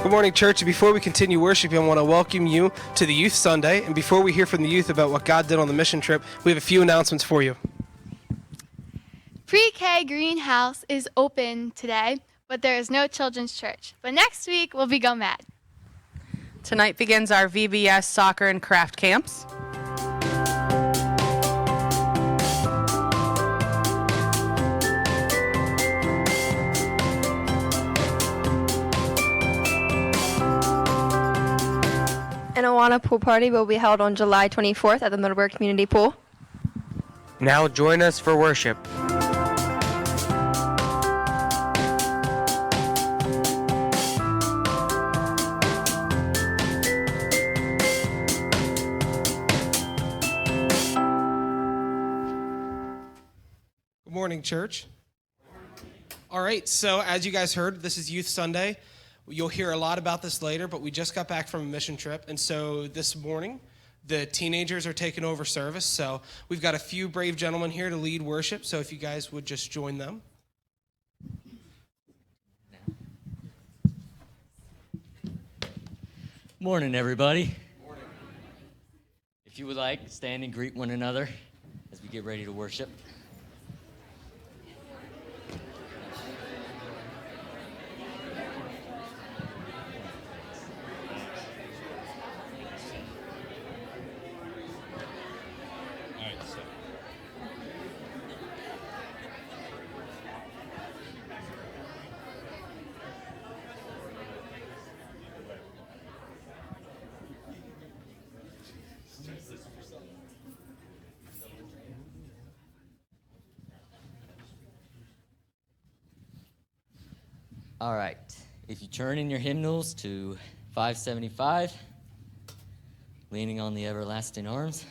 Good morning, church. Before we continue worshiping, I want to welcome you to the Youth Sunday. And before we hear from the youth about what God did on the mission trip, we have a few announcements for you. Pre-K Greenhouse is open today, but there is no children's church. But next week, we'll be Go Mad. Tonight begins our VBS soccer and craft camps. An Awana pool party will be held on July 24th at the Middleburg Community Pool. Now join us for worship. Good morning, church. All right, so as you guys heard, this is Youth Sunday. You'll hear a lot about this later, but we just got back from a mission trip, and so this morning, the teenagers are taking over service, so we've got a few brave gentlemen here to lead worship, so if you guys would just join them. Morning, everybody. Morning. If you would like, stand and greet one another as we get ready to worship. All right, if you turn in your hymnals to 575, Leaning on the Everlasting Arms.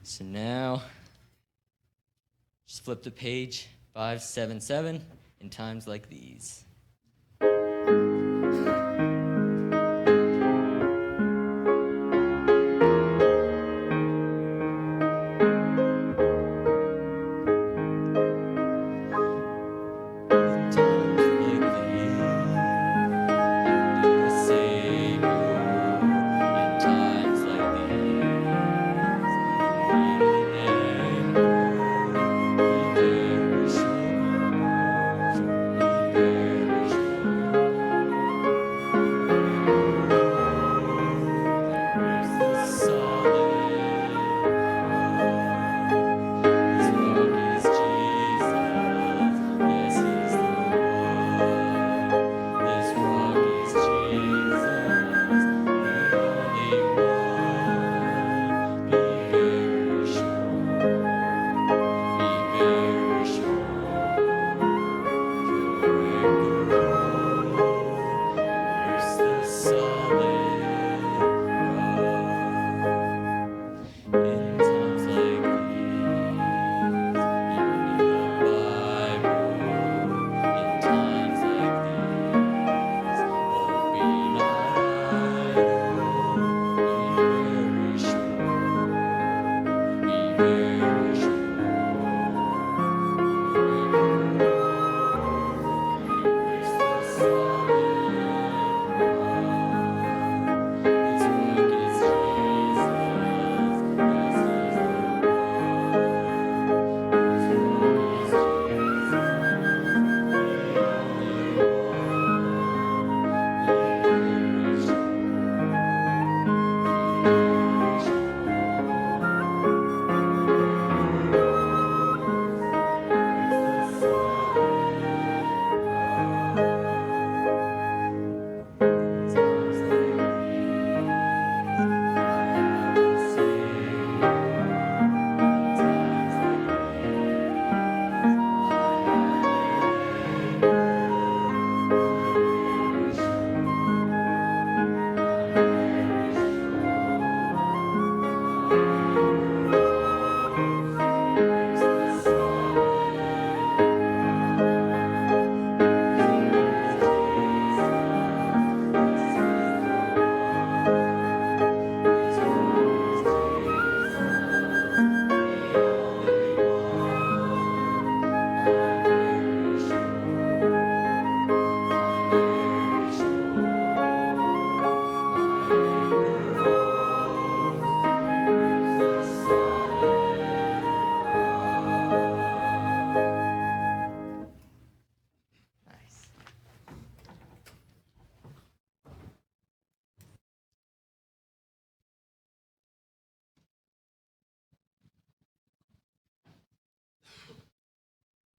So now, just flip to page 577 in times like these.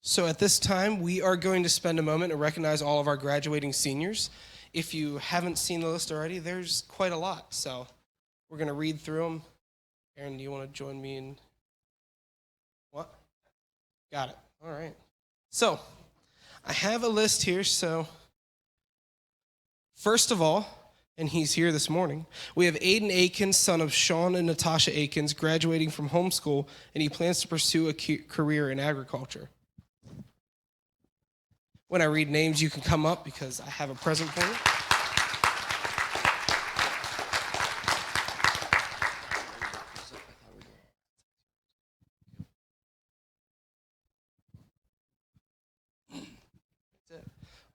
So at this time, we are going to spend a moment to recognize all of our graduating seniors. If you haven't seen the list already, there's quite a lot. So we're going to read through them. Aaron, do you want to join me in? What? Got it. All right. So I have a list here. So first of all, and he's here this morning, we have Aiden Aikens, son of Sean and Natasha Aikens, graduating from homeschool, and he plans to pursue a career in agriculture. When I read names, you can come up because I have a present for you.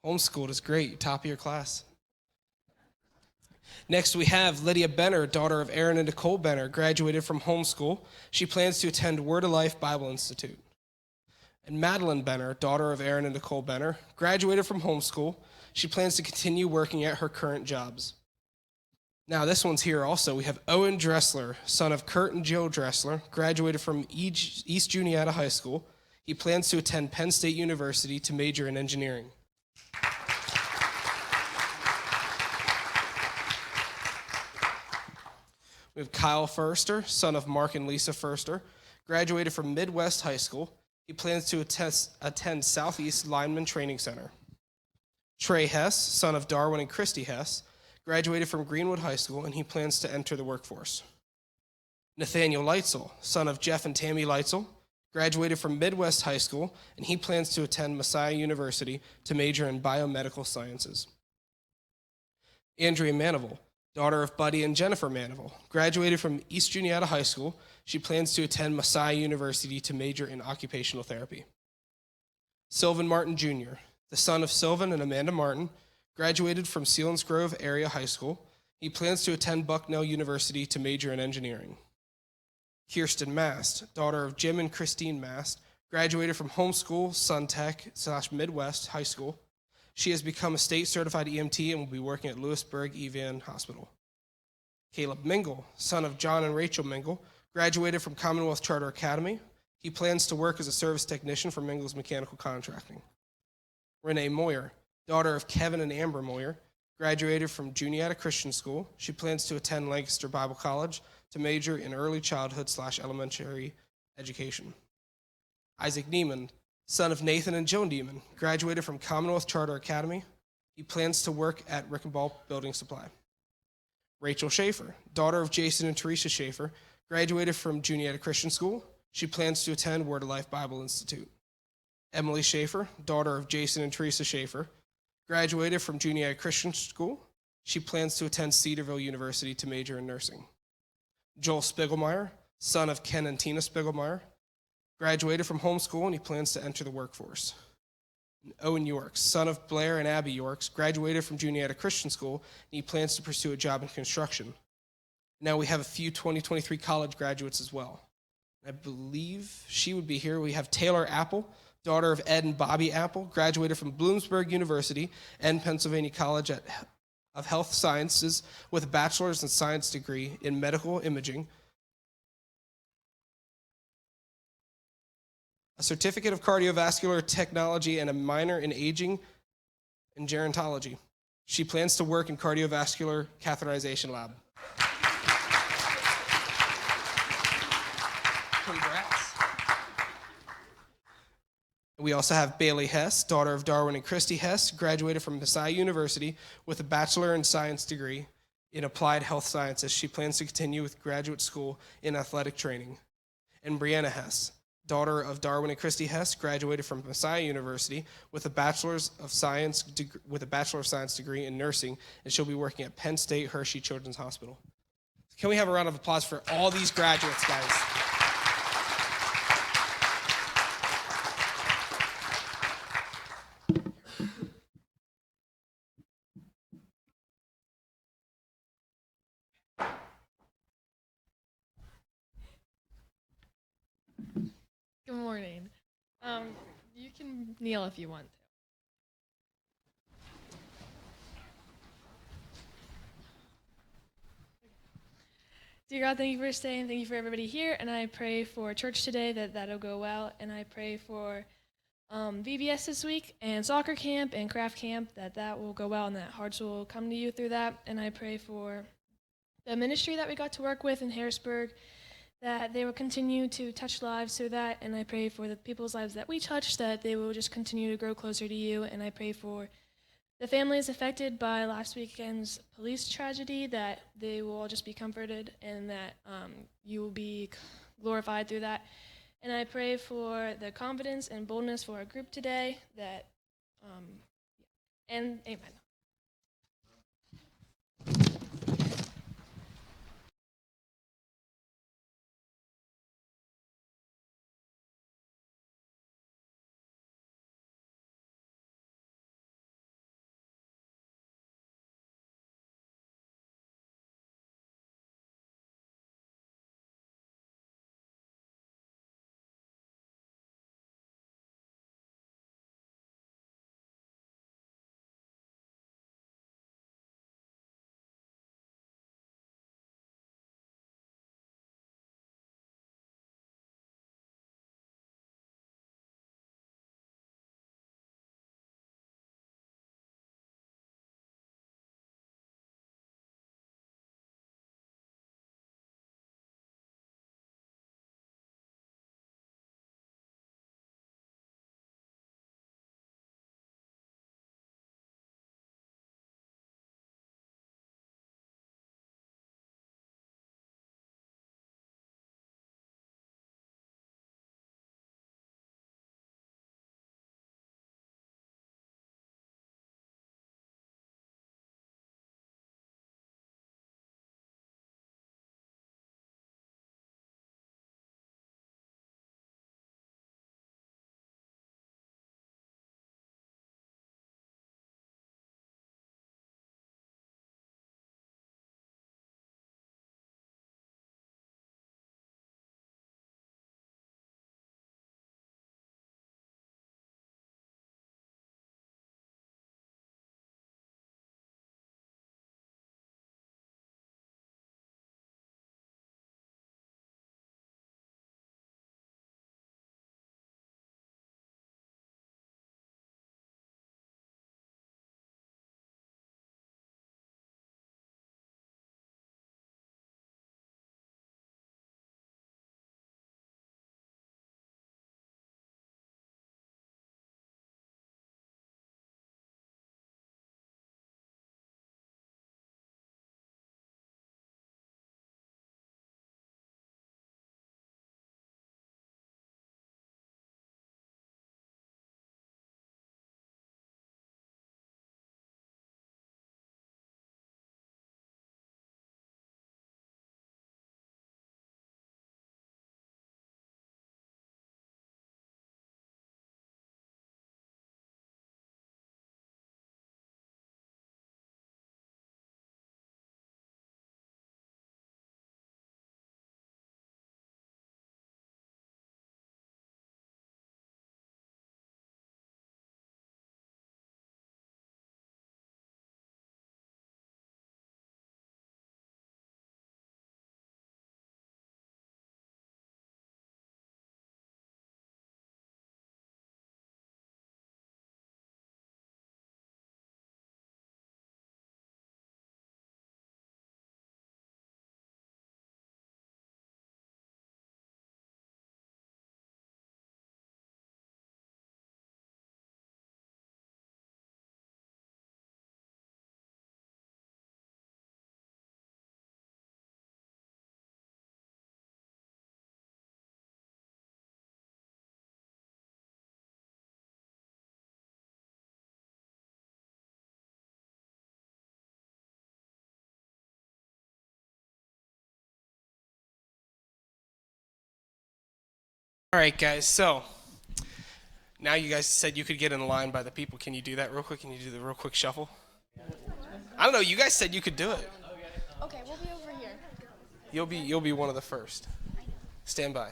Homeschooled is great. You're top of your class. Next, we have Lydia Benner, daughter of Aaron and Nicole Benner, graduated from homeschool. She plans to attend Word of Life Bible Institute. And Madeline Benner, daughter of Aaron and Nicole Benner, graduated from homeschool. She plans to continue working at her current jobs. Now, this one's here also. We have Owen Dressler, son of Kurt and Jill Dressler, graduated from East Juniata High School. He plans to attend Penn State University to major in engineering. We have Kyle Furster, son of Mark and Lisa Furster, graduated from Midwest High School. He plans to attend Southeast Lineman Training Center. Trey Hess, son of Darwin and Christy Hess, graduated from Greenwood High School, and he plans to enter the workforce. Nathaniel Leitzel, son of Jeff and Tammy Leitzel, graduated from Midwest High School, and he plans to attend Messiah University to major in biomedical sciences. Andrea Manival, daughter of Buddy and Jennifer Manival, graduated from East Juniata High School. She plans to attend Messiah University to major in occupational therapy. Sylvan Martin Jr., the son of Sylvan and Amanda Martin, graduated from Selinsgrove Area High School. He plans to attend Bucknell University to major in engineering. Kirsten Mast, daughter of Jim and Christine Mast, graduated from homeschool, Suntech / Midwest High School. She has become a state-certified EMT and will be working at Lewisburg EVN Hospital. Caleb Mingle, son of John and Rachel Mingle, graduated from Commonwealth Charter Academy. He plans to work as a service technician for Mingle's Mechanical Contracting. Renee Moyer, daughter of Kevin and Amber Moyer, graduated from Juniata Christian School. She plans to attend Lancaster Bible College to major in early childhood / elementary education. Isaac Neiman, son of Nathan and Joan Neiman, graduated from Commonwealth Charter Academy. He plans to work at Rickenbaugh Building Supply. Rachel Schaefer, daughter of Jason and Teresa Schaefer, graduated from Juniata Christian School. She plans to attend Word of Life Bible Institute. Emily Schaefer, daughter of Jason and Teresa Schaefer, graduated from Juniata Christian School. She plans to attend Cedarville University to major in nursing. Joel Spiegelmeyer, son of Ken and Tina Spiegelmeyer, graduated from homeschool, and he plans to enter the workforce. And Owen Yorks, son of Blair and Abby Yorks, graduated from Juniata Christian School, and he plans to pursue a job in construction. Now we have a few 2023 college graduates as well. I believe she would be here. We have Taylor Apple, daughter of Ed and Bobby Apple, graduated from Bloomsburg University and Pennsylvania College of Health Sciences with a bachelor's in science degree in medical imaging, a certificate of cardiovascular technology, and a minor in aging and gerontology. She plans to work in cardiovascular catheterization lab. Congrats. We also have Bailey Hess, daughter of Darwin and Christy Hess, graduated from Messiah University with a bachelor in science degree in applied health sciences. She plans to continue with graduate school in athletic training. And Brianna Hess, daughter of Darwin and Christy Hess, graduated from Messiah University with a bachelor of science degree in nursing, and she'll be working at Penn State Hershey Children's Hospital. Can we have a round of applause for all these graduates, guys? Good morning. You can kneel if you want to. Dear God, thank you for staying. Thank you for everybody here. And I pray for church today that'll go well. And I pray for VBS this week and soccer camp and craft camp, that will go well and that hearts will come to you through that. And I pray for the ministry that we got to work with in Harrisburg, that they will continue to touch lives through that. And I pray for the people's lives that we touch, that they will just continue to grow closer to you. And I pray for the families affected by last weekend's police tragedy, that they will all just be comforted and that you will be glorified through that. And I pray for the confidence and boldness for our group today, that, and amen. All right, guys. So now you guys said you could get in line by the people. Can you do that real quick? Can you do the real quick shuffle? I don't know. You guys said you could do it. Okay, we'll be over here. You'll be one of the first. Stand by.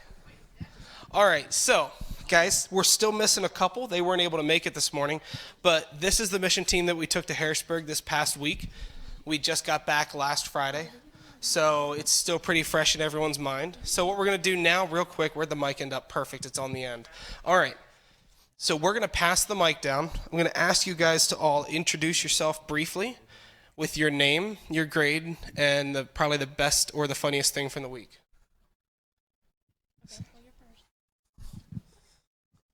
All right. So, guys, we're still missing a couple. They weren't able to make it this morning, but this is the mission team that we took to Harrisburg this past week. We just got back last Friday. So it's still pretty fresh in everyone's mind. So what we're going to do now, real quick, where'd the mic end up? Perfect, it's on the end. All right. So we're going to pass the mic down. I'm going to ask you guys to all introduce yourself briefly with your name, your grade, and probably the best or the funniest thing from the week.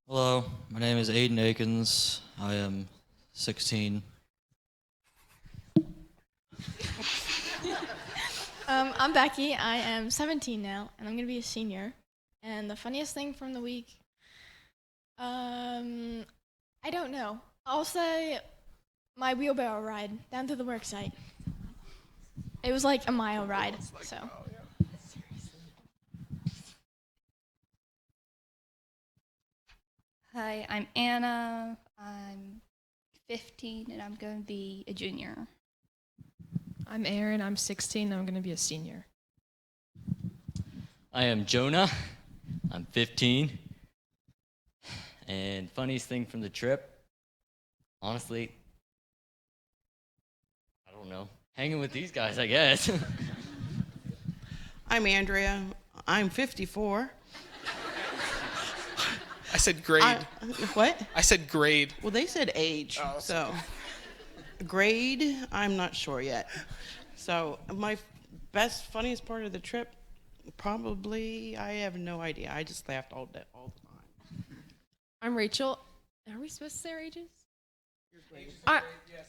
Hello, my name is Aiden Akins. I am 16. I'm Becky. I am 17 now, and I'm going to be a senior. And the funniest thing from the week, I don't know. I'll say my wheelbarrow ride down to the work site. It was like a mile ride, so. Hi, I'm Anna. I'm 15 and I'm going to be a junior. I'm Aaron. I'm 16. I'm going to be a senior. I am Jonah. I'm 15. And funniest thing from the trip, honestly, I don't know. Hanging with these guys, I guess. I'm Andrea. I'm 54. I said grade. What? I said grade. Well, they said age, so grade, I'm not sure yet. So my funniest part of the trip, probably, I have no idea. I just laughed all the time. I'm Rachel. Are we supposed to say our ages?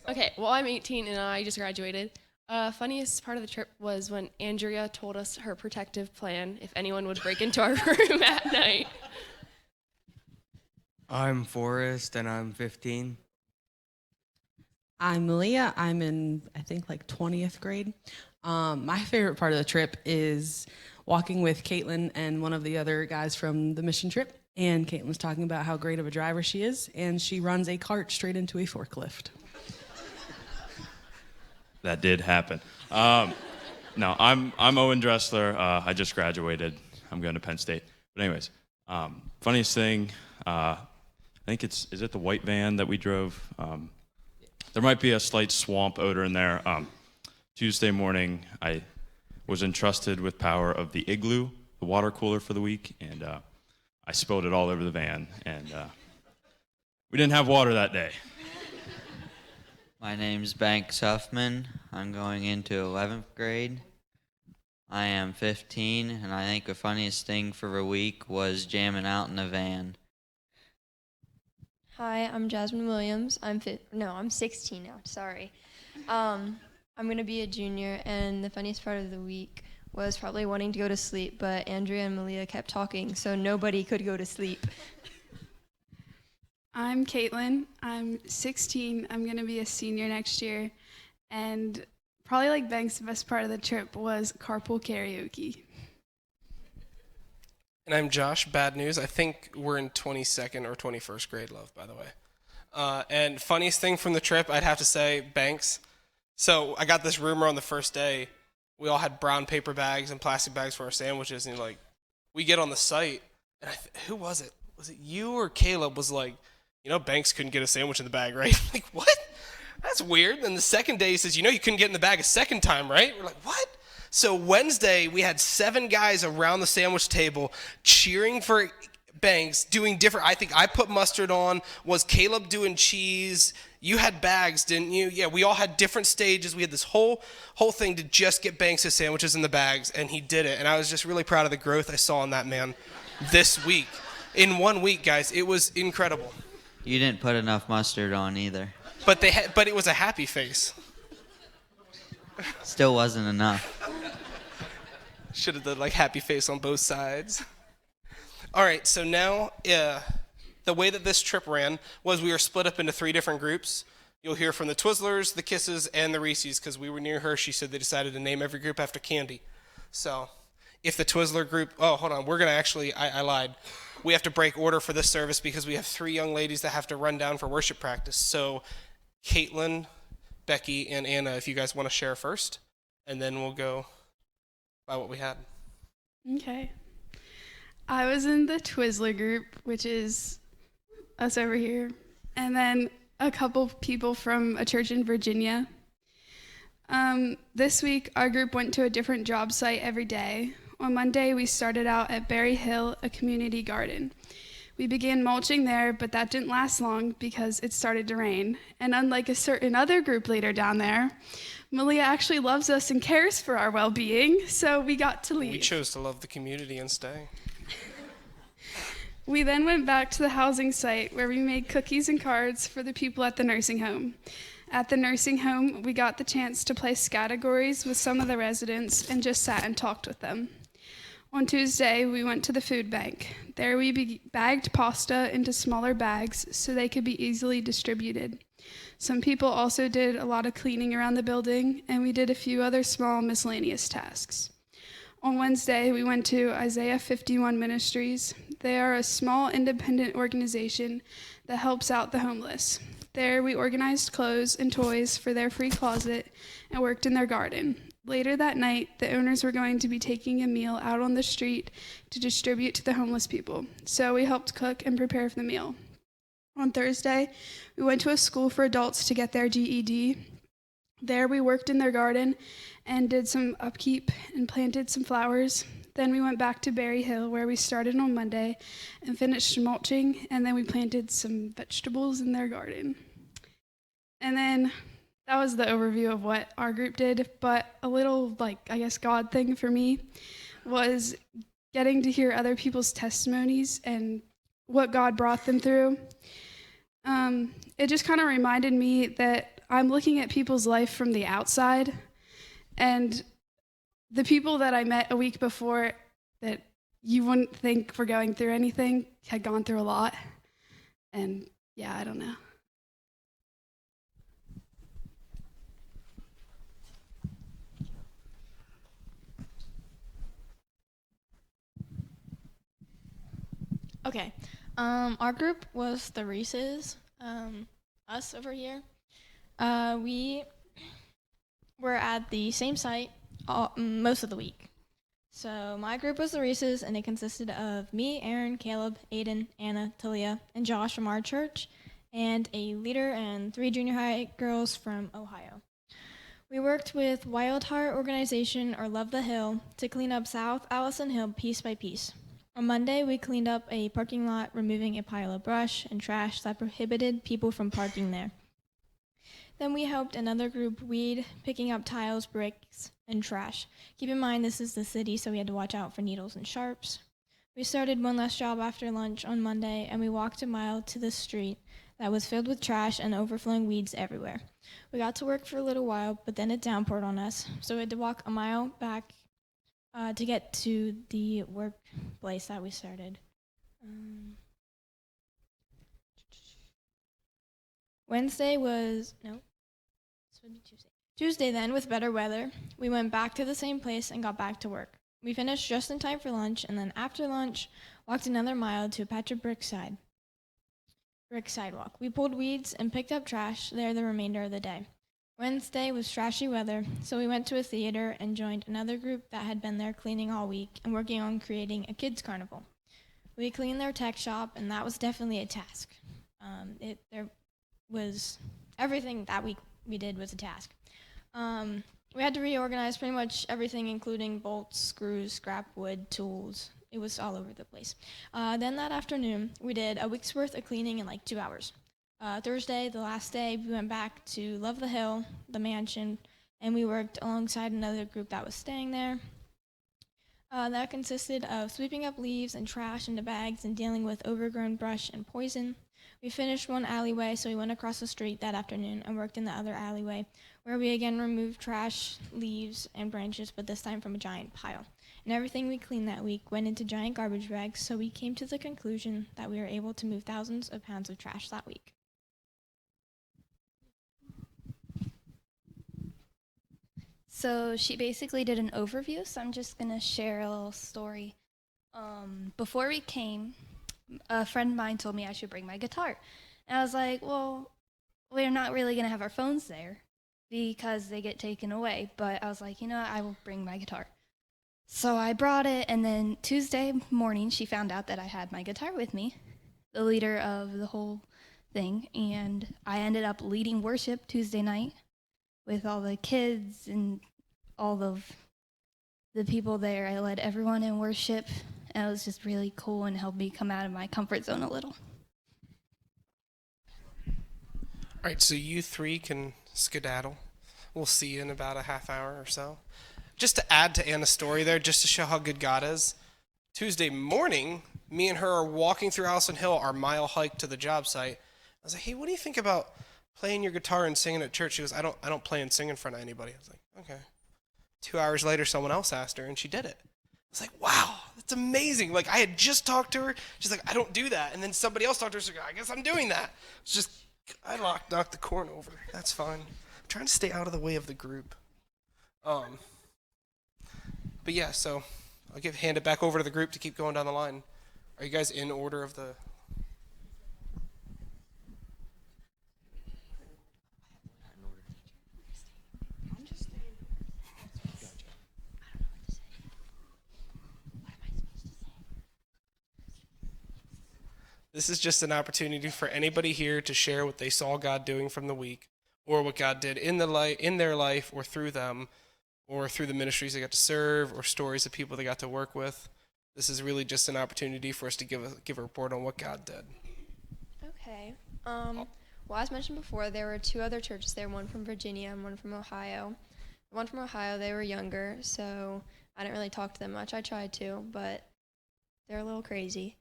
Okay, well, I'm 18 and I just graduated. Funniest part of the trip was when Andrea told us her protective plan if anyone would break into our room at night. I'm Forrest, and I'm 15. I'm Malia. I'm in, I think, like 20th grade. My favorite part of the trip is walking with Caitlin and one of the other guys from the mission trip. And Caitlin was talking about how great of a driver she is, and she runs a cart straight into a forklift. That did happen. No, I'm Owen Dressler. I just graduated. I'm going to Penn State. But anyways, funniest thing, I think is it the white van that we drove? There might be a slight swamp odor in there. Tuesday morning, I was entrusted with power of the Igloo, the water cooler for the week, and I spilled it all over the van, and we didn't have water that day. My name's Banks Huffman. I'm going into 11th grade. I am 15, and I think the funniest thing for the week was jamming out in a van. Hi, I'm Jasmine Williams. I'm 16 now. Sorry. I'm going to be a junior, and the funniest part of the week was probably wanting to go to sleep, but Andrea and Malia kept talking, so nobody could go to sleep. I'm Caitlin. I'm 16. I'm going to be a senior next year. And probably like Banks, the best part of the trip was carpool karaoke. And I'm Josh. Bad news. I think we're in 22nd or 21st grade, love, by the way. And funniest thing from the trip, I'd have to say, Banks. So I got this rumor on the first day. We all had brown paper bags and plastic bags for our sandwiches. And we get on the site. And who was it? Was it you or Caleb was like, Banks couldn't get a sandwich in the bag, right? Like, what? That's weird. And the second day he says, you couldn't get in the bag a second time, right? We're like, what? So Wednesday, we had 7 guys around the sandwich table cheering for Banks, doing different. I think I put mustard on. Was Caleb doing cheese? You had bags, didn't you? Yeah, we all had different stages. We had this whole thing to just get Banks his sandwiches in the bags, and he did it. And I was just really proud of the growth I saw in that man this week. In 1 week, guys, it was incredible. You didn't put enough mustard on either. But but it was a happy face. Still wasn't enough. Should have done happy face on both sides. All right, so now the way that this trip ran was we were split up into 3 different groups. You'll hear from the Twizzlers, the Kisses, and the Reese's, because we were near her. She said they decided to name every group after candy. So if the Twizzler group, hold on, we're going to actually, I lied. We have to break order for this service because we have 3 young ladies that have to run down for worship practice. So Caitlin, Becky, and Anna, if you guys want to share first, and then we'll go by what we had. Okay. I was in the Twizzler group, which is us over here, and then a couple people from a church in Virginia. This week, our group went to a different job site every day. On Monday, we started out at Berry Hill, a community garden. We began mulching there, but that didn't last long because it started to rain. And unlike a certain other group leader down there, Malia actually loves us and cares for our well-being, so we got to leave. We chose to love the community and stay. We then went back to the housing site where we made cookies and cards for the people at the nursing home. At the nursing home, we got the chance to play categories with some of the residents and just sat and talked with them. On Tuesday, we went to the food bank. There we bagged pasta into smaller bags so they could be easily distributed. Some people also did a lot of cleaning around the building, and we did a few other small miscellaneous tasks. On Wednesday, we went to Isaiah 51 Ministries. They are a small independent organization that helps out the homeless. There, we organized clothes and toys for their free closet and worked in their garden. Later that night, the owners were going to be taking a meal out on the street to distribute to the homeless people, so we helped cook and prepare for the meal. On Thursday, we went to a school for adults to get their GED. There, we worked in their garden and did some upkeep and planted some flowers. Then we went back to Berry Hill, where we started on Monday and finished mulching, and then we planted some vegetables in their garden. And then that was the overview of what our group did, but a little, God thing for me was getting to hear other people's testimonies and what God brought them through. It just kind of reminded me that I'm looking at people's life from the outside, and the people that I met a week before that you wouldn't think were going through anything had gone through a lot. And yeah, I don't know. Okay. Our group was the Reeses, us over here. We were at the same site most of the week. So my group was the Reeses, and it consisted of me, Aaron, Caleb, Aiden, Anna, Talia, and Josh from our church, and a leader and 3 junior high girls from Ohio. We worked with Wild Heart Organization, or Love the Hill, to clean up South Allison Hill piece by piece. On Monday, we cleaned up a parking lot, removing a pile of brush and trash that prohibited people from parking there. Then we helped another group weed, picking up tiles, bricks, and trash. Keep in mind, this is the city, so we had to watch out for needles and sharps. We started one last job after lunch on Monday, and we walked a mile to the street that was filled with trash and overflowing weeds everywhere. We got to work for a little while, but then it downpoured on us, so we had to walk a mile back to get to the workplace that we started. Tuesday then, with better weather, we went back to the same place and got back to work. We finished just in time for lunch, and then after lunch, walked another mile to a patch of brick sidewalk. We pulled weeds and picked up trash there the remainder of the day. Wednesday was trashy weather, so we went to a theater and joined another group that had been there cleaning all week and working on creating a kids' carnival. We cleaned their tech shop, and that was definitely a task. Everything that we did was a task. We had to reorganize pretty much everything, including bolts, screws, scrap wood, tools. It was all over the place. Then that afternoon, we did a week's worth of cleaning in like 2 hours. Thursday, the last day, we went back to Love the Hill, the mansion, and we worked alongside another group that was staying there. That consisted of sweeping up leaves and trash into bags and dealing with overgrown brush and poison. We finished one alleyway, so we went across the street that afternoon and worked in the other alleyway, where we again removed trash, leaves, and branches, but this time from a giant pile. And everything we cleaned that week went into giant garbage bags, so we came to the conclusion that we were able to move thousands of pounds of trash that week. So she basically did an overview, so I'm just going to share a little story. Before we came, a friend of mine told me I should bring my guitar. And I was like, well, we're not really going to have our phones there because they get taken away. But I was like, you know what, I will bring my guitar. So I brought it, and then Tuesday morning, she found out that I had my guitar with me, the leader of the whole thing. And I ended up leading worship Tuesday night with all the kids and all of the people there. I led everyone in worship, And it was just really cool and helped me come out of my comfort zone a little. All right, so you three can skedaddle. We'll see you in about a half hour or so. Just to add to Anna's story there, just to show how good God is, Tuesday morning, me and her are walking through Allison Hill, our mile hike to the job site. I was like, hey, what do you think about playing your guitar and singing at church? She goes, I don't play and sing in front of anybody. I was like, okay. 2 hours later, someone else asked her, and she did it. I was like, wow, that's amazing. Like, I had just talked to her. She's like, I don't do that. And then somebody else talked to her. She's like, I guess I'm doing that. It's just, I knocked the corn over. That's fine. I'm trying to stay out of the way of the group. But yeah, so I'll hand it back over to the group to keep going down the line. Are you guys in order of the... This is just an opportunity for anybody here to share what they saw God doing from the week, or what God did in their life, or through them, or through the ministries they got to serve, or stories of people they got to work with. This is really just an opportunity for us to give a report on what God did. Okay. Well, as mentioned before, there were 2 other churches there, one from Virginia and one from Ohio. The one from Ohio, they were younger, so I didn't really talk to them much. I tried to, but they're a little crazy.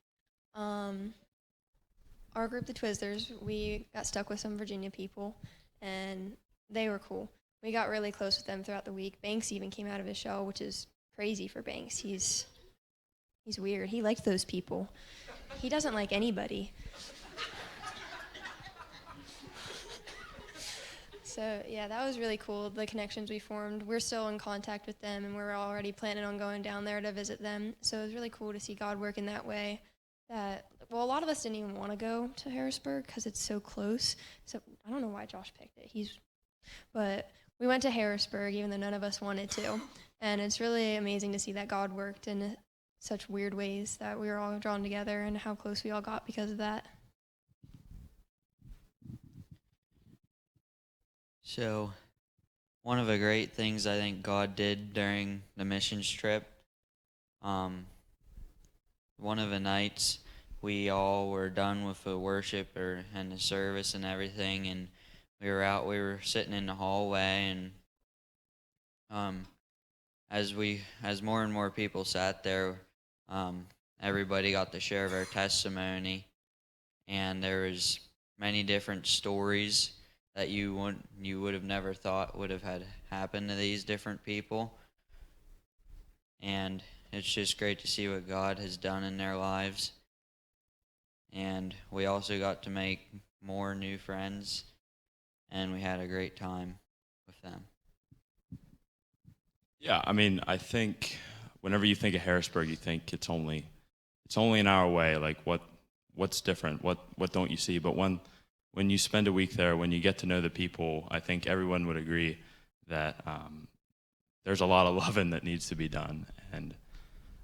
Our group, the Twizzlers, we got stuck with some Virginia people, and they were cool. We got really close with them throughout the week. Banks even came out of his shell, which is crazy for Banks. He's weird. He likes those people. He doesn't like anybody. So, yeah, that was really cool, the connections we formed. We're still in contact with them, and we're already planning on going down there to visit them. So it was really cool to see God work in that way. A lot of us didn't even want to go to Harrisburg because it's so close. So I don't know why Josh picked it. But we went to Harrisburg, even though none of us wanted to. And it's really amazing to see that God worked in such weird ways, that we were all drawn together, and how close we all got because of that. So, one of the great things I think God did during the missions trip, one of the nights we all were done with the worship and the service and everything, and we were sitting in the hallway, and as more and more people sat there, everybody got to share their testimony, and there was many different stories that you would have never thought would have had happened to these different people. And it's just great to see what God has done in their lives. And we also got to make more new friends, and we had a great time with them. Yeah, I mean, I think whenever you think of Harrisburg, you think it's only an hour away. Like, what's different? What don't you see? But when you spend a week there, when you get to know the people, I think everyone would agree that there's a lot of loving that needs to be done. And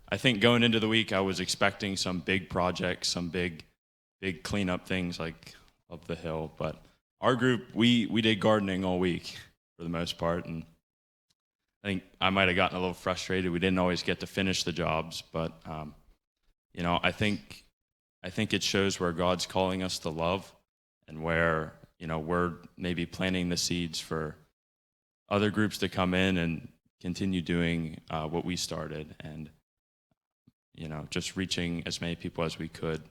I think going into the week, I was expecting some big projects, some big cleanup things like up the hill. But our group, we did gardening all week for the most part, and I think I might have gotten a little frustrated. We didn't always get to finish the jobs, but I think it shows where God's calling us to love, and where we're maybe planting the seeds for other groups to come in and continue doing what we started, and just reaching as many people as we could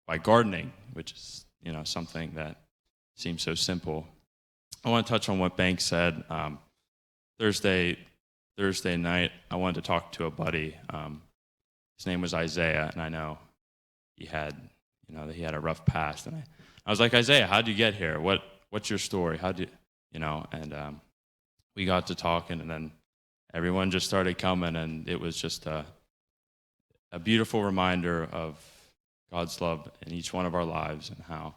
by gardening, which is something that seems so simple. I want to touch on what Banks said. Thursday night, I wanted to talk to a buddy. His name was Isaiah, and I know he had a rough past. And I was like, Isaiah, how'd you get here? What's your story? And we got to talking, and then everyone just started coming, and it was just a beautiful reminder of God's love in each one of our lives, and how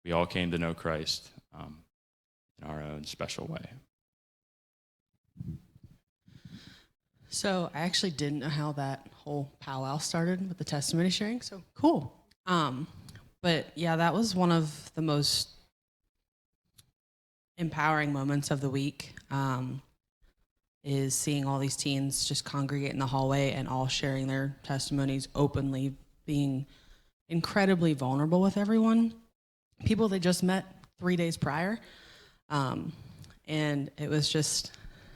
we all came to know Christ in our own special way. So I actually didn't know how that whole powwow started with the testimony sharing. So cool. But yeah, that was one of the most empowering moments of the week. is seeing all these teens just congregate in the hallway and all sharing their testimonies openly, being incredibly vulnerable with everyone. People they just met 3 days prior. And it was just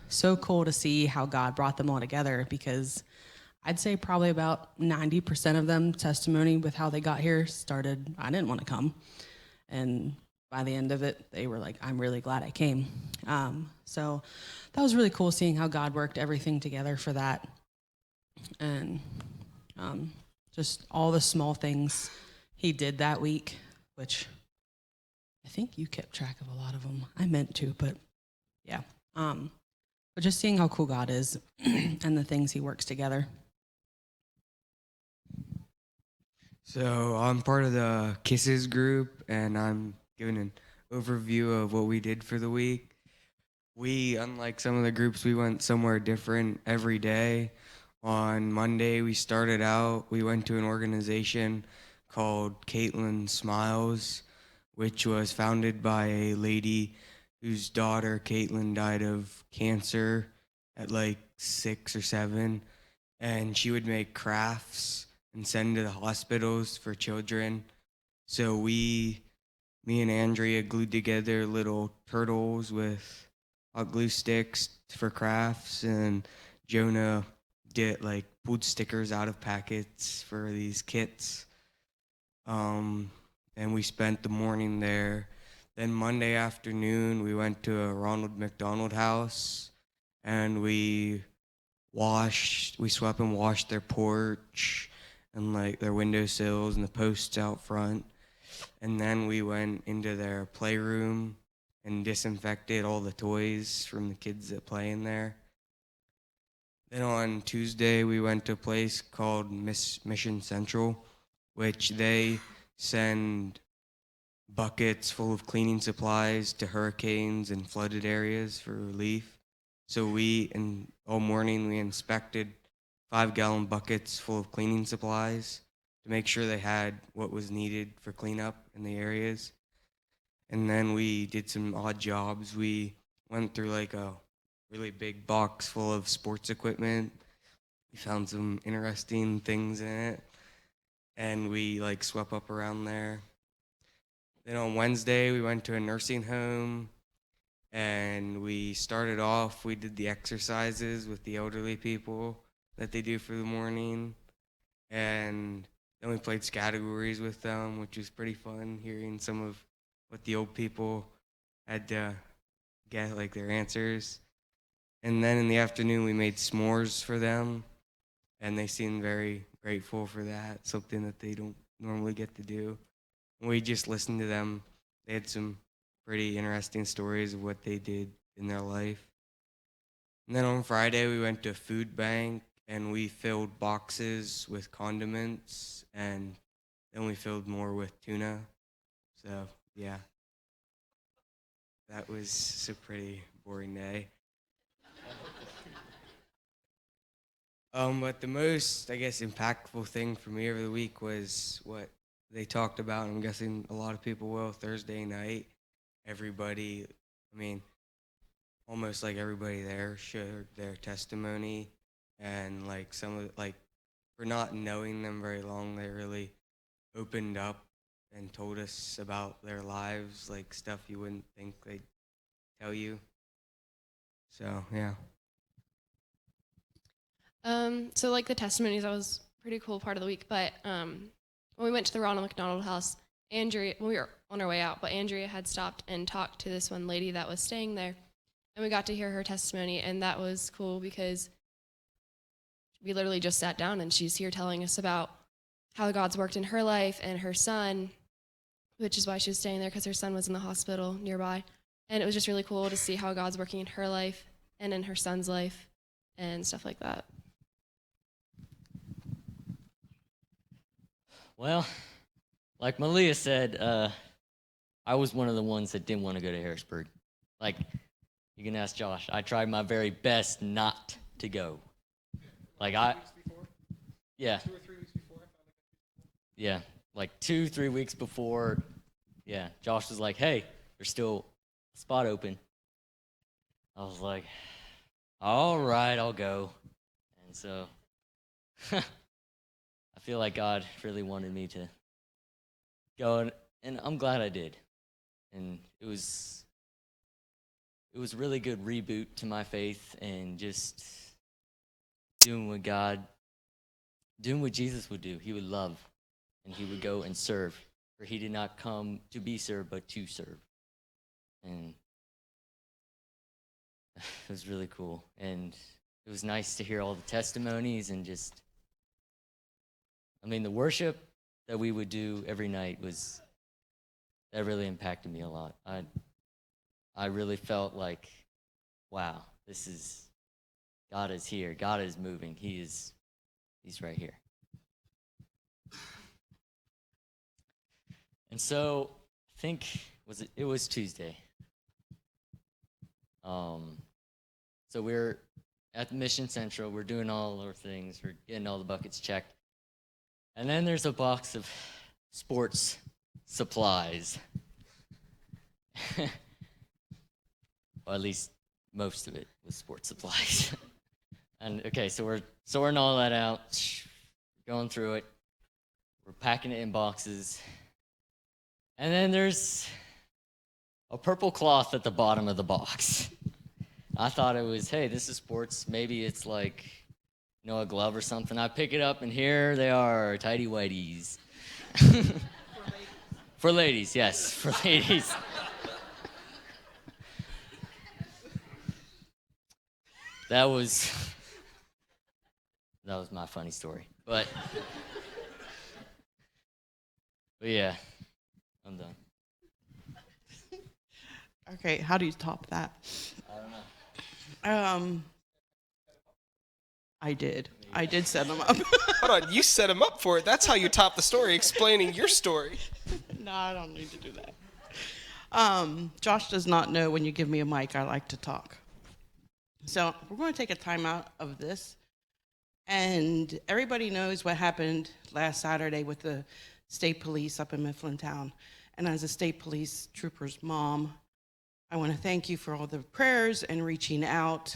so cool to see how God brought them all together, because I'd say probably about 90% of them testimony with how they got here started, I didn't want to come. And by the end of it, they were like, I'm really glad I came. So that was really cool seeing how God worked everything together for that. And just all the small things he did that week, which I think you kept track of a lot of them. I meant to, but yeah. But just seeing how cool God is and the things he works together. So I'm part of the Kisses group, and I'm giving an overview of what we did for the week. We, unlike some of the groups, we went somewhere different every day. On Monday, we started out, we went to an organization called Caitlin Smiles, which was founded by a lady whose daughter, Caitlin, died of cancer at like 6 or 7. And she would make crafts and send to the hospitals for children. So me and Andrea glued together little turtles with hot glue sticks for crafts, and Jonah pulled stickers out of packets for these kits. And we spent the morning there. Then Monday afternoon, we went to a Ronald McDonald house, and we swept and washed their porch and like their windowsills and the posts out front. And then we went into their playroom and disinfected all the toys from the kids that play in there. Then on Tuesday, we went to a place called Mission Central, which they send buckets full of cleaning supplies to hurricanes and flooded areas for relief. So all morning we inspected 5-gallon buckets full of cleaning supplies to make sure they had what was needed for cleanup in the areas. And then we did some odd jobs. We went through like a really big box full of sports equipment. We found some interesting things in it, and we like swept up around there. Then on Wednesday, we went to a nursing home, and we started off, we did the exercises with the elderly people that they do for the morning. And then we played categories with them, which was pretty fun, hearing some of what the old people had to get, like their answers. And then in the afternoon, we made s'mores for them, and they seemed very grateful for that, something that they don't normally get to do. And we just listened to them. They had some pretty interesting stories of what they did in their life. And then on Friday, we went to a food bank, and we filled boxes with condiments, and then we filled more with tuna. So, yeah. That was a pretty boring day. But the most, I guess, impactful thing for me over the week was what they talked about. I'm guessing a lot of people will. Thursday night, everybody, almost like everybody there shared their testimony, and like some of for not knowing them very long, they really opened up and told us about their lives, like stuff you wouldn't think they'd tell you. So, yeah. So like the testimonies, that was a pretty cool part of the week. But when we went to the Ronald McDonald House, we were on our way out, but Andrea had stopped and talked to this one lady that was staying there, and we got to hear her testimony, and that was cool because we literally just sat down, and she's here telling us about how God's worked in her life and her son, which is why she was staying there, because her son was in the hospital nearby. And it was just really cool to see how God's working in her life and in her son's life and stuff like that. Well, like Malia said, I was one of the ones that didn't want to go to Harrisburg. Like, you can ask Josh. I tried my very best not to go. Like, yeah. 2 or 3 weeks before? Yeah, like 2-3 weeks before, yeah, Josh was like, hey, there's still a spot open. I was like, all right, I'll go. And so I feel like God really wanted me to go, and I'm glad I did. And it was a really good reboot to my faith, and just doing what Jesus would do. He would love, and he would go and serve. For he did not come to be served, but to serve. And it was really cool. And it was nice to hear all the testimonies, and just, the worship that we would do every night that really impacted me a lot. I really felt like, wow, God is here. God is moving. He's right here. And so I think it was Tuesday. So we're at the Mission Central. We're doing all our things. We're getting all the buckets checked. And then there's a box of sports supplies. Or at least most of it was sports supplies. And okay, so we're sorting all that out, going through it. We're packing it in boxes. And then there's a purple cloth at the bottom of the box. I thought it was, hey, this is sports. Maybe it's like, a glove or something. I pick it up, and here they are, tighty whities. For ladies, yes, for ladies. That was my funny story. But yeah, I'm done. Okay, how do you top that? I don't know. I did set them up. Hold on, you set him up for it. That's how you top the story, explaining your story. No, I don't need to do that. Josh does not know when you give me a mic, I like to talk. So we're going to take a time out of this. And everybody knows what happened last Saturday with the state police up in Mifflintown. And as a state police trooper's mom, I want to thank you for all the prayers and reaching out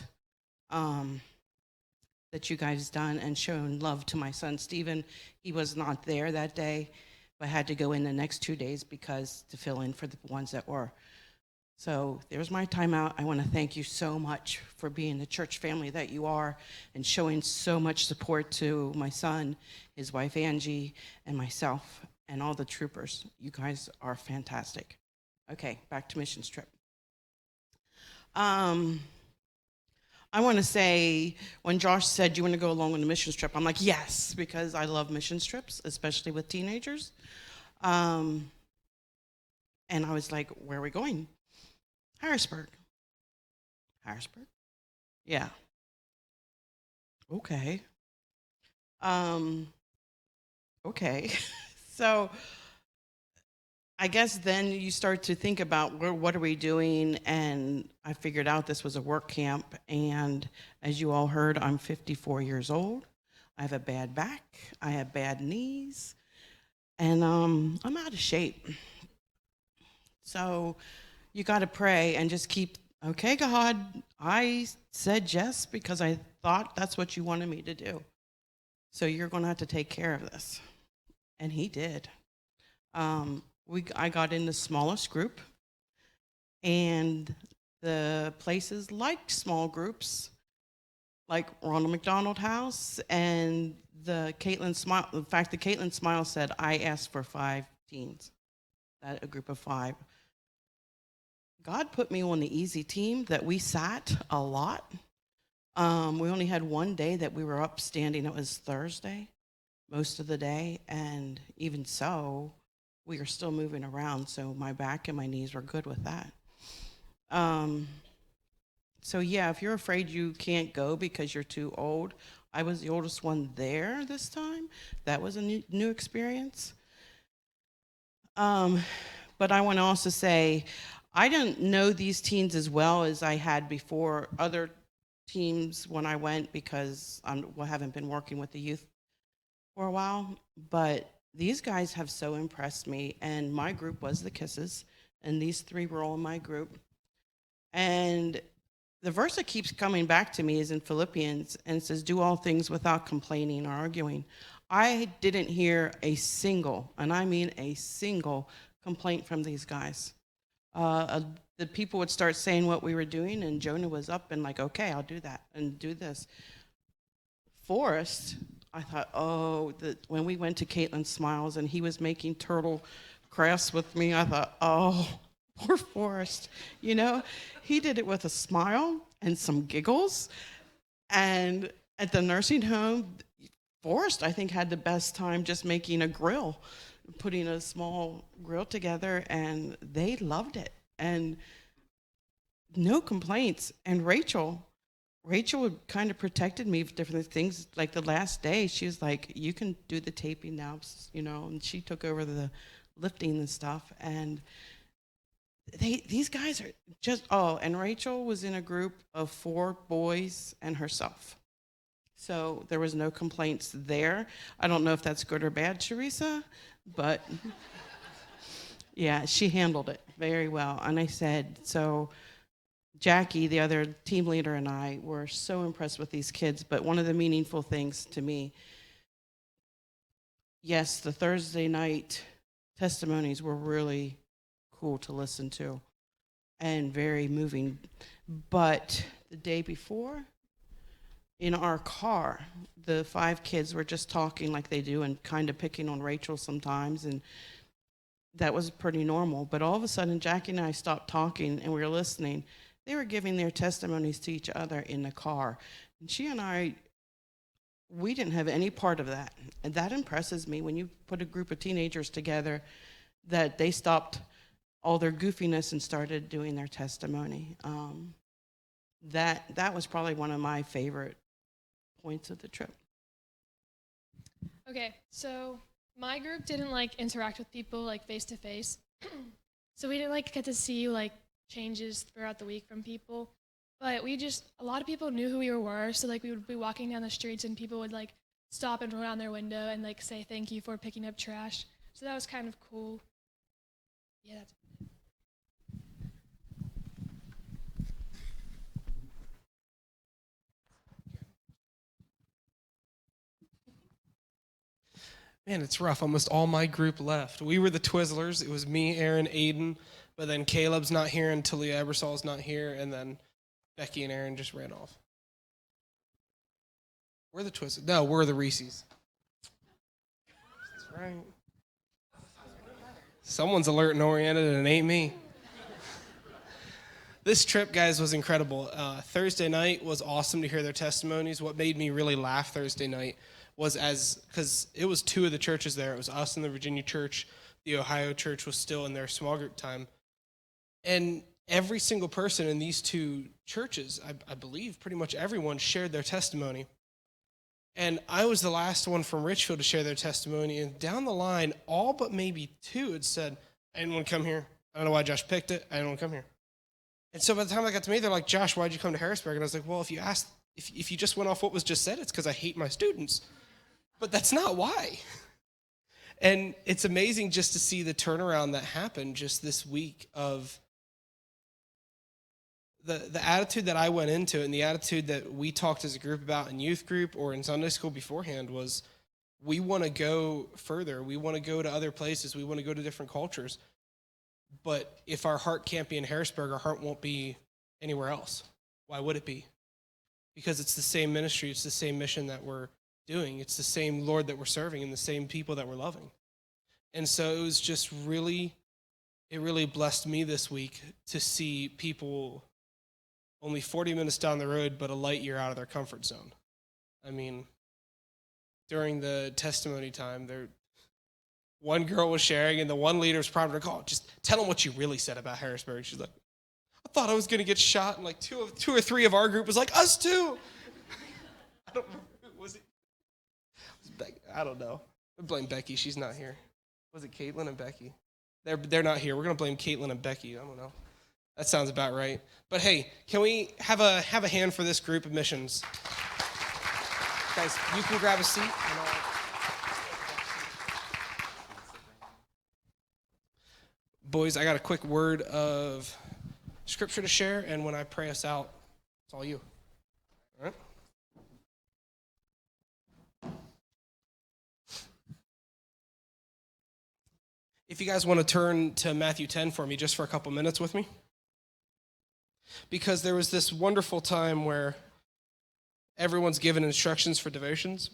that you guys done, and shown love to my son, Stephen. He was not there that day, but had to go in the next 2 days to fill in for the ones that were. So there's my timeout. I want to thank you so much for being the church family that you are, and showing so much support to my son, his wife Angie, and myself, and all the troopers. You guys are fantastic. Okay, back to missions trip. I want to say, when Josh said, you want to go along on the missions trip, I'm like, yes, because I love missions trips, especially with teenagers. And I was like, where are we going? Harrisburg. Harrisburg? Yeah. Okay. Okay. So I guess then you start to think about, what are we doing? And I figured out this was a work camp. And as you all heard, I'm 54 years old. I have a bad back. I have bad knees. And I'm out of shape. So you got to pray and just keep, okay, God, I said yes because I thought that's what you wanted me to do. So you're going to have to take care of this. And he did. I got in the smallest group, and the places like small groups, like Ronald McDonald House and the Caitlin Smile. In fact, the Caitlin Smile said, I asked for 5 teens, a group of 5. God put me on the easy team that we sat a lot. We only had one day that we were up standing. It was Thursday, most of the day, and even so, we were still moving around, so my back and my knees were good with that. So yeah, if you're afraid you can't go because you're too old, I was the oldest one there this time. That was a new experience. But I want to also say, I didn't know these teens as well as I had before other teams when I went, because I haven't been working with the youth for a while, but these guys have so impressed me, and my group was the Kisses, and these 3 were all in my group. And the verse that keeps coming back to me is in Philippians, and it says, do all things without complaining or arguing. I didn't hear a single, and I mean a single, complaint from these guys. The people would start saying what we were doing, and Jonah was up and like, okay, I'll do that and do this. Forrest, I thought, when we went to Caitlin's Smiles and he was making turtle crafts with me, I thought, oh, poor Forrest. You know, he did it with a smile and some giggles. And at the nursing home, Forrest, I think, had the best time just making a grill, putting a small grill together, and they loved it. And no complaints. And Rachel kind of protected me for different things. Like the last day, she was like, you can do the taping now, you know, and she took over the lifting and stuff. And these guys are just, and Rachel was in a group of 4 boys and herself. So there was no complaints there. I don't know if that's good or bad, Teresa, but yeah, she handled it very well. And I said, so Jackie, the other team leader, and I were so impressed with these kids. But one of the meaningful things to me, yes, the Thursday night testimonies were really cool to listen to and very moving. But the day before, in our car, the 5 kids were just talking like they do and kind of picking on Rachel sometimes, and that was pretty normal. But all of a sudden, Jackie and I stopped talking and we were listening. They were giving their testimonies to each other in the car. And she and I, we didn't have any part of that. And that impresses me when you put a group of teenagers together, that they stopped all their goofiness and started doing their testimony. That was probably one of my favorite points of the trip. Okay, so my group didn't interact with people face to face. So we didn't get to see changes throughout the week from people. But a lot of people knew who we were, so we would be walking down the streets and people would stop and roll down their window and say thank you for picking up trash. So that was kind of cool. Yeah, that's Man, it's rough. Almost all my group left. We were the Twizzlers. It was me, Aaron, Aiden, but then Caleb's not here and Talia Ebersol's not here, and then Becky and Aaron just ran off. We're the Twizzlers. No, we're the Reese's. That's right. Someone's alert and oriented, and it ain't me. This trip, guys, was incredible. Thursday night was awesome to hear their testimonies. What made me really laugh Thursday night was because it was 2 of the churches there. It was us and the Virginia church. The Ohio church was still in their small group time. And every single person in these 2 churches, I believe pretty much everyone, shared their testimony. And I was the last one from Richfield to share their testimony. And down the line, all but maybe 2 had said, I didn't want to come here. I don't know why Josh picked it. I didn't want to come here. And so by the time I got to me, they're like, Josh, why'd you come to Harrisburg? And I was like, well, if you just went off what was just said, it's because I hate my students. But that's not why. And it's amazing just to see the turnaround that happened just this week of the attitude that I went into and the attitude that we talked as a group about in youth group or in Sunday school beforehand was we want to go further. We want to go to other places. We want to go to different cultures. But if our heart can't be in Harrisburg, our heart won't be anywhere else. Why would it be? Because it's the same ministry. It's the same mission that we're doing. It's the same Lord that we're serving and the same people that we're loving. And so it was just it really blessed me this week to see people only 40 minutes down the road, but a light year out of their comfort zone. I mean, during the testimony time, one girl was sharing and the one leader was probably like, oh, just tell them what you really said about Harrisburg. She's like, I thought I was going to get shot. And two or three of our group was like, us too. I don't remember. Was it Becky? I don't know. I blame Becky. She's not here. Was it Caitlin and Becky? They're not here. We're going to blame Caitlin and Becky. I don't know. That sounds about right. But hey, can we have a hand for this group of missions? Guys, you can grab a seat. Boys, I got a quick word of scripture to share, and when I pray us out, It's all you. All right? If you guys want to turn to Matthew 10 for me just for a couple minutes with me. Because there was this wonderful time where everyone's given instructions for devotions,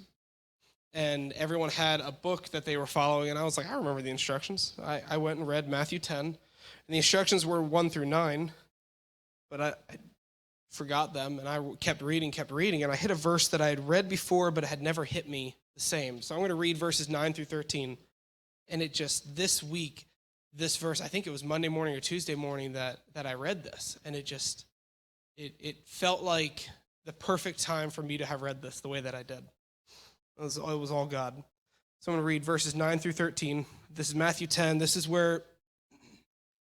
and everyone had a book that they were following, and I was like, I remember the instructions. I went and read Matthew 10, and the instructions were 1 through 9, but I forgot them, and I kept reading, and I hit a verse that I had read before, but it had never hit me the same. So I'm going to read verses 9 through 13, and it just, this week, this verse, I think it was Monday morning or Tuesday morning that I read this, and it just, it felt like the perfect time for me to have read this the way that I did. It was all God. So I'm going to read verses 9 through 13. This is Matthew 10. This is where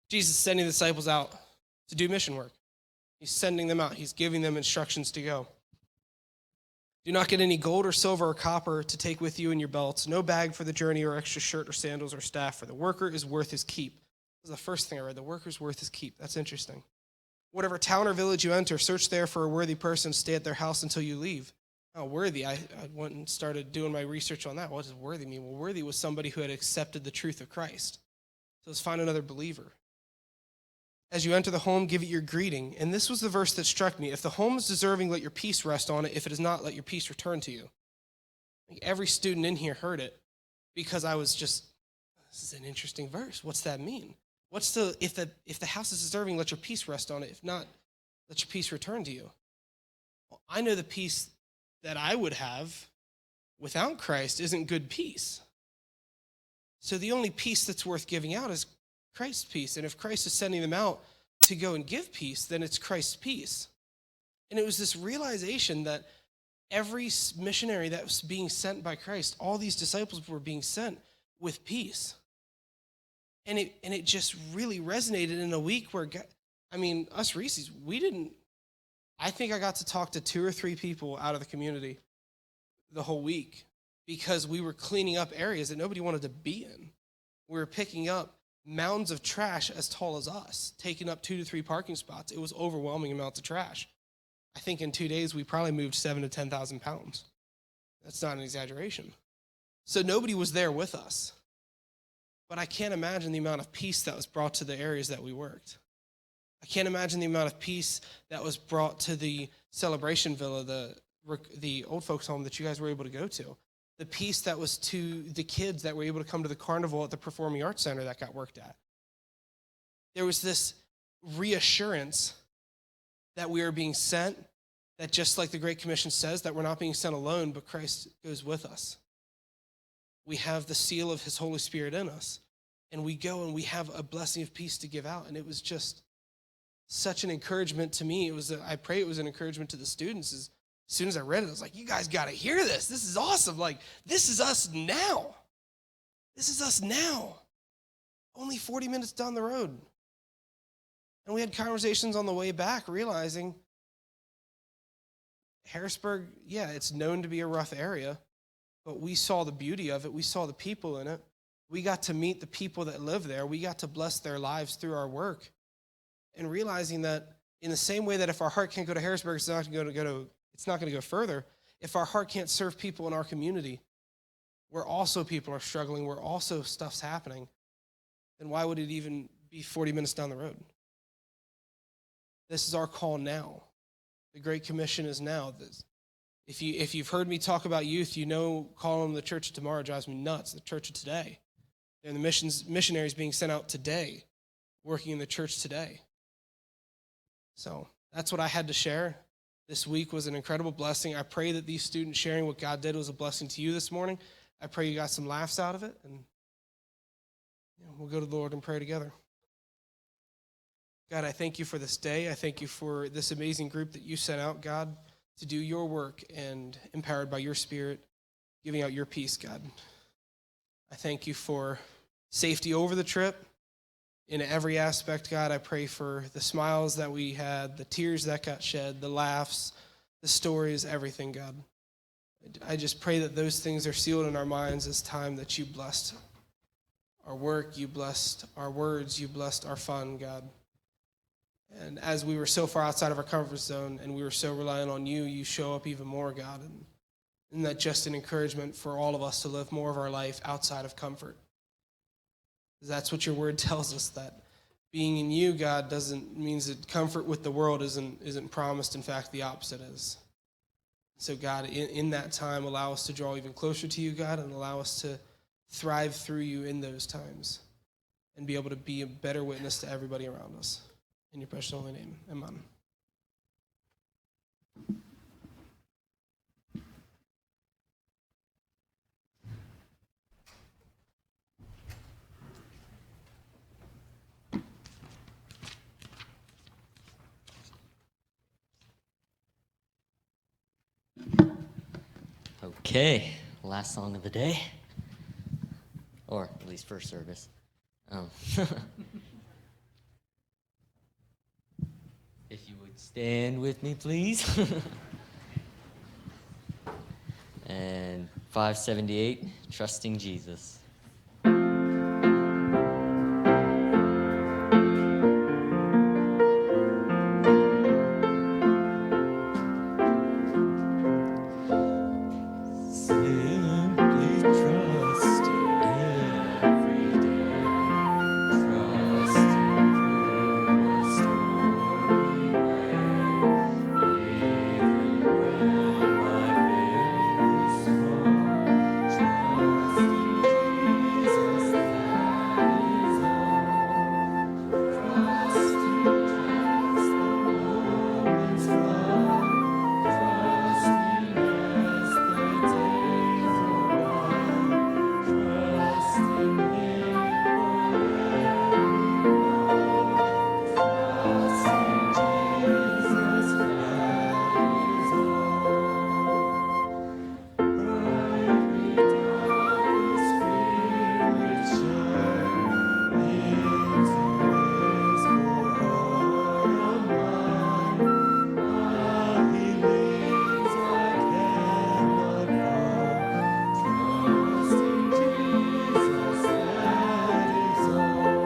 Jesus is sending the disciples out to do mission work. He's sending them out. He's giving them instructions to go. Do not get any gold or silver or copper to take with you in your belts, no bag for the journey or extra shirt or sandals or staff, for the worker is worth his keep. This is the first thing I read. The worker is worth his keep. That's interesting. Whatever town or village you enter, search there for a worthy person, stay at their house until you leave. Oh, worthy. I went and started doing my research on that. What does worthy mean? Well, worthy was somebody who had accepted the truth of Christ. So let's find another believer. As you enter the home, give it your greeting. And this was the verse that struck me. If the home is deserving, let your peace rest on it. If it is not, let your peace return to you. I think every student in here heard it because I was just, this is an interesting verse. What's that mean? What's the, if the house is deserving, let your peace rest on it. If not, let your peace return to you. Well, I know the peace that I would have without Christ isn't good peace. So the only peace that's worth giving out is Christ's peace. And if Christ is sending them out to go and give peace, then it's Christ's peace. And it was this realization that every missionary that was being sent by Christ, all these disciples were being sent with peace. And it just really resonated in a week where, us Reese's, I think I got to talk to 2 or 3 people out of the community the whole week because we were cleaning up areas that nobody wanted to be in. We were picking up mounds of trash as tall as us, taking up 2 to 3 parking spots. It was overwhelming amounts of trash. I think in 2 days, we probably moved 7,000 to 10,000 pounds. That's not an exaggeration. So nobody was there with us. But I can't imagine the amount of peace that was brought to the areas that we worked. I can't imagine the amount of peace that was brought to the celebration villa, the old folks home that you guys were able to go to. The peace that was to the kids that were able to come to the carnival at the Performing Arts Center that got worked at. There was this reassurance that we are being sent, that just like the Great Commission says, that we're not being sent alone, but Christ goes with us. We have the seal of his Holy Spirit in us, and we go and we have a blessing of peace to give out. And it was just such an encouragement to me. I pray it was an encouragement to the students. As soon as I read it, I was like, you guys got to hear this. This is awesome. Like, this is us now. This is us now. Only 40 minutes down the road. And we had conversations on the way back, realizing Harrisburg, yeah, it's known to be a rough area, but we saw the beauty of it. We saw the people in it. We got to meet the people that live there. We got to bless their lives through our work. And realizing that in the same way that if our heart can't go to Harrisburg, it's not going to go further. If our heart can't serve people in our community, where also people are struggling, where also stuff's happening, then why would it even be 40 minutes down the road? This is our call now. The Great Commission is now. If you've heard me talk about youth, you know calling them the church of tomorrow drives me nuts. The church of today. They're the missionaries being sent out today, working in the church today. So that's what I had to share. This week was an incredible blessing. I pray that these students sharing what God did was a blessing to you this morning. I pray you got some laughs out of it, and we'll go to the Lord and pray together. God, I thank you for this day. I thank you for this amazing group that you sent out, God, to do your work and empowered by your Spirit, giving out your peace, God. I thank you for safety over the trip in every aspect, God. I pray for the smiles that we had, the tears that got shed, the laughs, the stories, everything, God. I just pray that those things are sealed in our minds as time that you blessed our work, you blessed our words, you blessed our fun, God. And as we were so far outside of our comfort zone and we were so reliant on you, you show up even more, God. And isn't that just an encouragement for all of us to live more of our life outside of comfort? Because that's what your word tells us, that being in you, God, doesn't means that comfort with the world isn't promised. In fact, the opposite is. So, God, in that time, allow us to draw even closer to you, God, and allow us to thrive through you in those times and be able to be a better witness to everybody around us. In your precious holy name, amen. Okay, last song of the day, or at least first service. If you would stand with me, please. And 578, Trusting Jesus. Simply trust every day. Trust through a stormy way. Even when my faith is small, trusting Jesus, that is all. Trusting as the moments fly, trusting as the days go by, trusting Him wherever we go, trusting Jesus, that is all. Bright redoubt Spirit shine into this poor heart of mine. While He leads, I cannot fall. Trusting Jesus, that is all.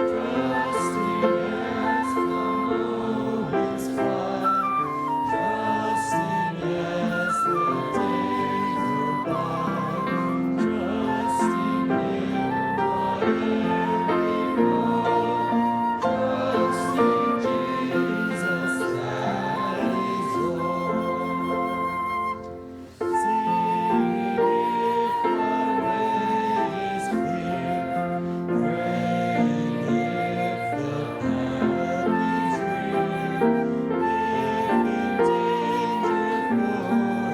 Trusting as the moments fly, trusting as the days go by, trusting Him wherever we go, trusting Jesus, that is all. Singing if my way is clear, praying if the path leads green, if in danger for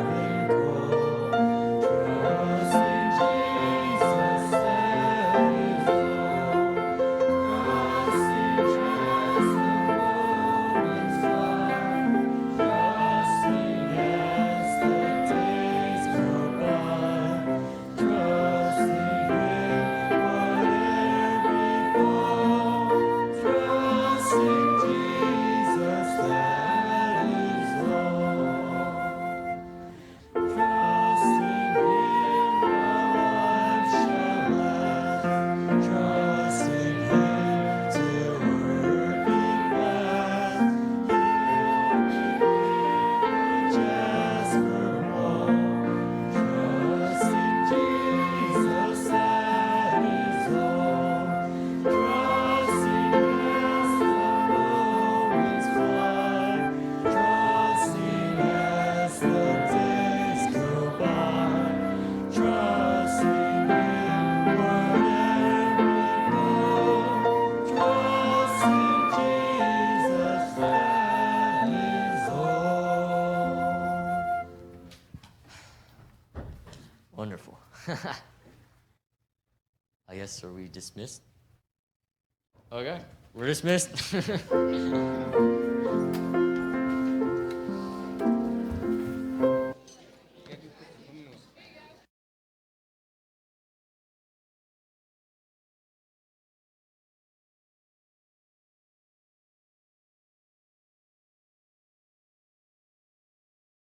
and cold, trusting Jesus, that is all. Trusting as the moments fly, trusting as the days go by, trusting Him whatever befall, trusting Jesus, that is all. Trusting Him while life shall last, trusting Him till working fast. Jasper wall, trusting Jesus, that is all. Trusting as the moments fly, trusting as the days go by, trusting Him wherever we go, trusting Jesus, that is all. Wonderful. I guess, are we dismissed? Okay, we're dismissed.